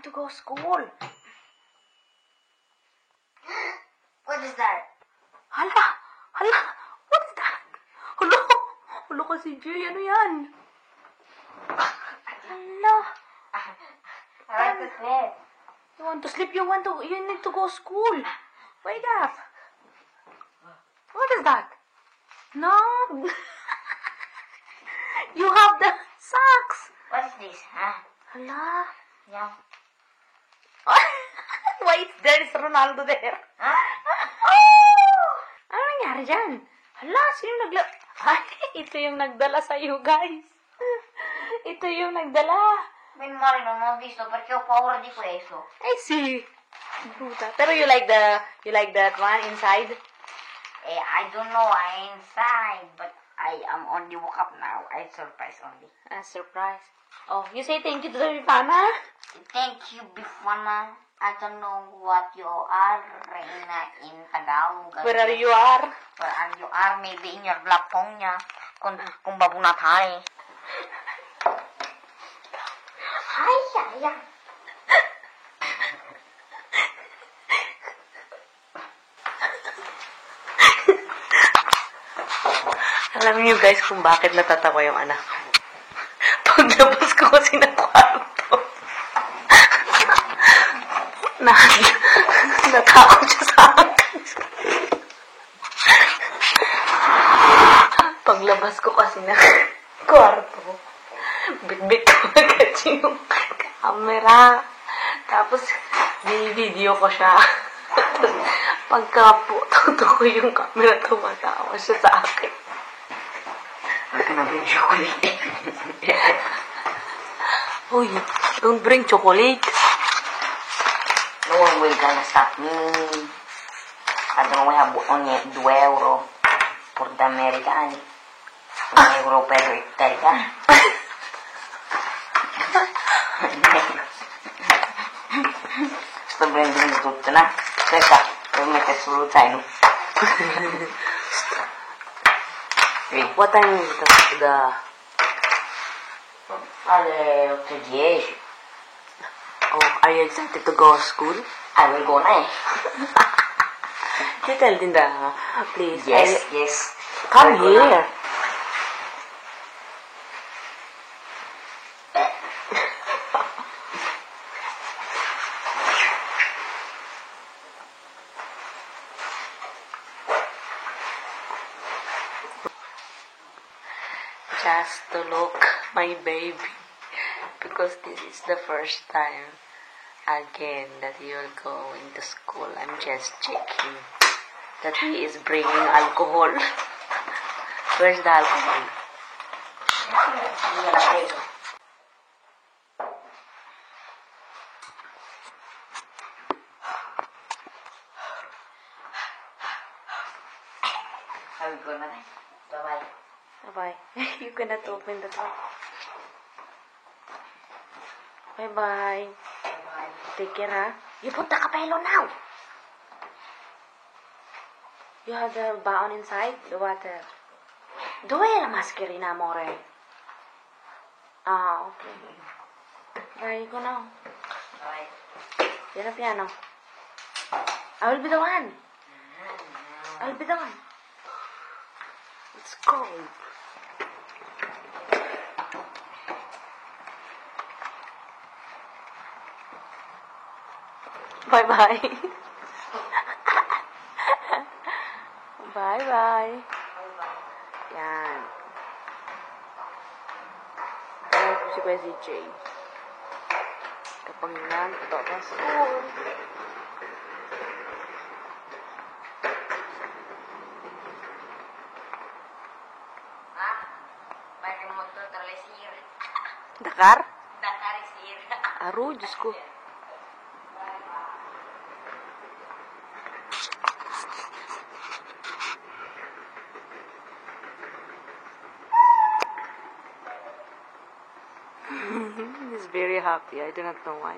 to go school. What is that? Hala! What is that? Hulo kasi, Jay. Ano yan? Hala! I like to sleep. You want to sleep? You need to go school. Wake up. What is that? No. You have the socks. What is this? Huh? Hala. Yeah. Wait, there is Ronaldo there. Huh? Oh! Ano nangyari dyan? Hala, sino Ay, ito yung nagdala sa'yo, guys. Ito yung nagdala. Ben Mari non ho visto perché ho paura di questo. I see. Bruta. Pero you like that one inside? I don't know, I'm inside, but I am only woke up now. I surprise only. A surprise. Oh, you say thank you to the Bifana? Thank you, Bifana. I don't know what you are in Tagalog. Where you are? Where you are, maybe in your Laponia. Kung babunat hai. Ay. Alam niyo guys kung bakit natatawa yung anak ko. Paglabas ko kasi ng kwarto. Natakot siya sa akin. Paglabas ko kasi ng kwarto, bit-bit ko agad yung camera. Tapos, video ko siya. Pagka-tuto ko yung camera, tumatawa siya sa akin. Chocolate. Uy, don't bring chocolate. No one will gonna stop me. I don't know, we have only €2 for the Americani. €1 per Italiano. Sto prendendo tutto, no? Aspetta, devo mettere solo zaino. What time is the... Alle 8:10. Oh, are you excited to go to school? I will go now. You tell Dinda, please. Yes. Come here. Just to look my baby, because this is the first time again that you're going to school. I'm just checking that he is bringing alcohol. Where's the alcohol? I will go now. Bye-bye. Bye-bye. You cannot open the door. Bye-bye. Bye-bye. Take care, ha? You put the capello now. You have the baon inside, the water. Dove la mascherina, amore? Ah, okay. Bye, go now. Bye. Piano. I will be the one. I'll be the one. Let's go. Bye-bye. Bye-bye. Yan. Alam ko si Kuya CJ. Kapag nagpunta ka sa school. Pakai motor terlesir. Dakar? Dakar sir. Aru, Diyos ko. He's very happy. I do not know why.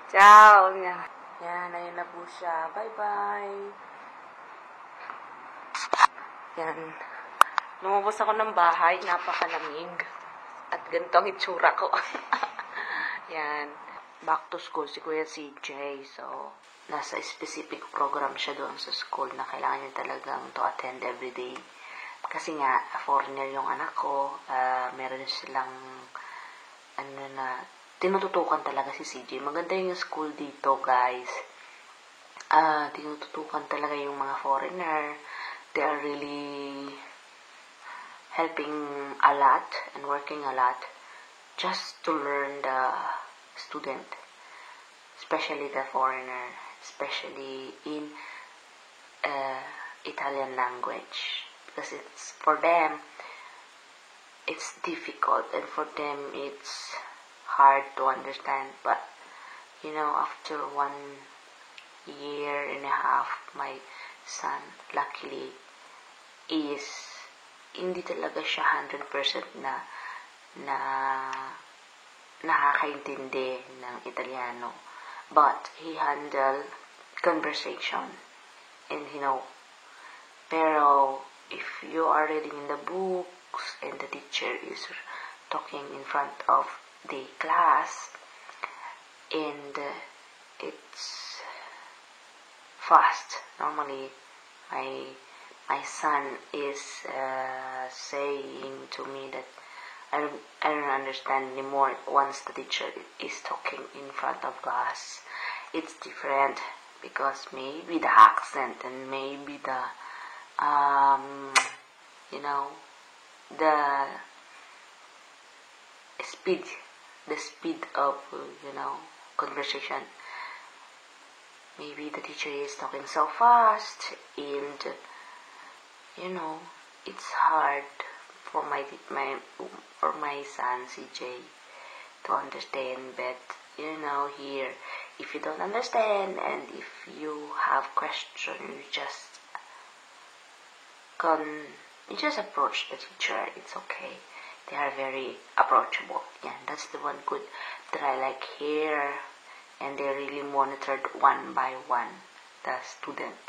Ciao! Yan, ayun na po siya. Bye-bye! Yan. Lumabas ako ng bahay, napakalamig. At ganito ang itsura ko. Yan. Back to school si Kuya CJ. So, nasa specific program siya doon sa school na kailangan niya talagang to attend every day. Kasi nga, foreigner yung anak ko. Meron silang, tinututukan talaga si CJ. Maganda yung school dito, guys. Tinututukan talaga yung mga foreigner. They are really helping a lot and working a lot just to learn the student, especially the foreigner, especially in Italian language, because it's for them it's difficult and for them it's hard to understand. But after 1.5 years, my son luckily is hindi talaga siya 100% na nakakaintindi ng Italiano, but he handle conversation and pero if you are reading in the books and the teacher is talking in front of the class and it's fast, normally my son is saying to me that I don't understand anymore once the teacher is talking in front of class. It's different because maybe the accent and maybe the the speed of conversation. Maybe the teacher is talking so fast and it's hard for my son CJ to understand. But here, if you don't understand and if you have question, you just approach the teacher. It's okay. They are very approachable. Yeah, that's the one good that I like here. And they really monitored one by one the student.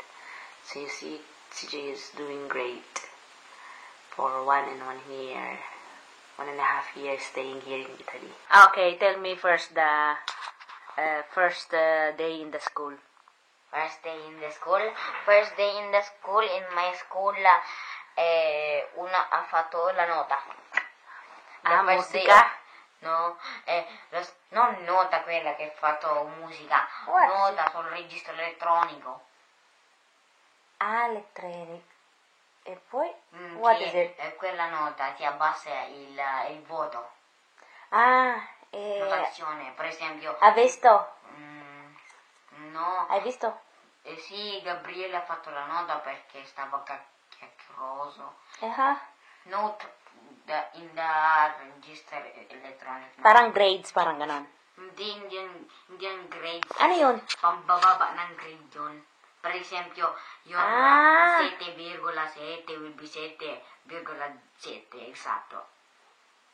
So you see, CJ is doing great for 1.5 years staying here in Italy. Okay, tell me first the first day in the school. First day in the school in my school, una ha fatto la nota. Musica? No, non nota quella che ha fatto musica, nota sul registro elettronico. Electronic. E poi? What is it? Quella nota ti abbassa il voto. Notazione, per esempio. Ha visto? No. Hai visto? Sì, Gabriele ha fatto la nota perché stava chiacchieroso. Note in the register electronic. Parang grades, parang ganon. Hindi yan grades. Ano yun? Pambababa ng grade yun. Per esempio, yung 7,7 will be 7,7, esatto.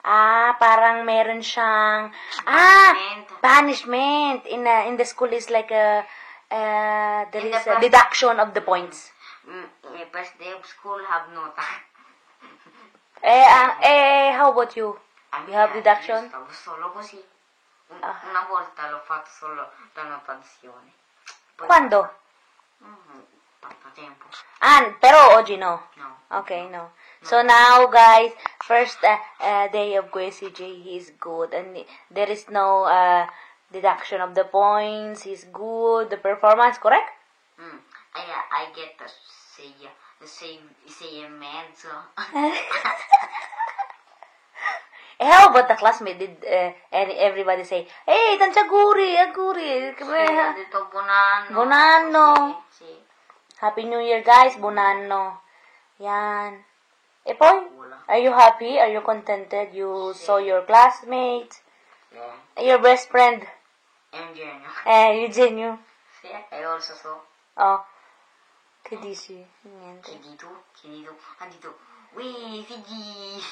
Parang meron siyang punishment in the school is like there is a deduction of the points. First day of school have nota. How about you? You have deduction? Stavo solo così. Una volta l'ho fatto solo la notazione. Quando? Tanto tempo. Pero oggi no? No. Okay, no. So now, guys, first day of Kuya CJ, he's good. And there is no deduction of the points. He's good. The performance, correct? I get the say mezzo. How about the classmate? Did everybody say, "Hey, aguri"? Ho detto buon anno. Buon anno. Sì. Happy New Year, guys. Buon anno. Yan. E poi, are you happy? Are you contented? You saw your classmates? Yeah. Your best friend? Eugenio. Eugenio. Sì, I also saw. Oh. Che dici? Niente. Chiedi tu. Ha detto, Figli.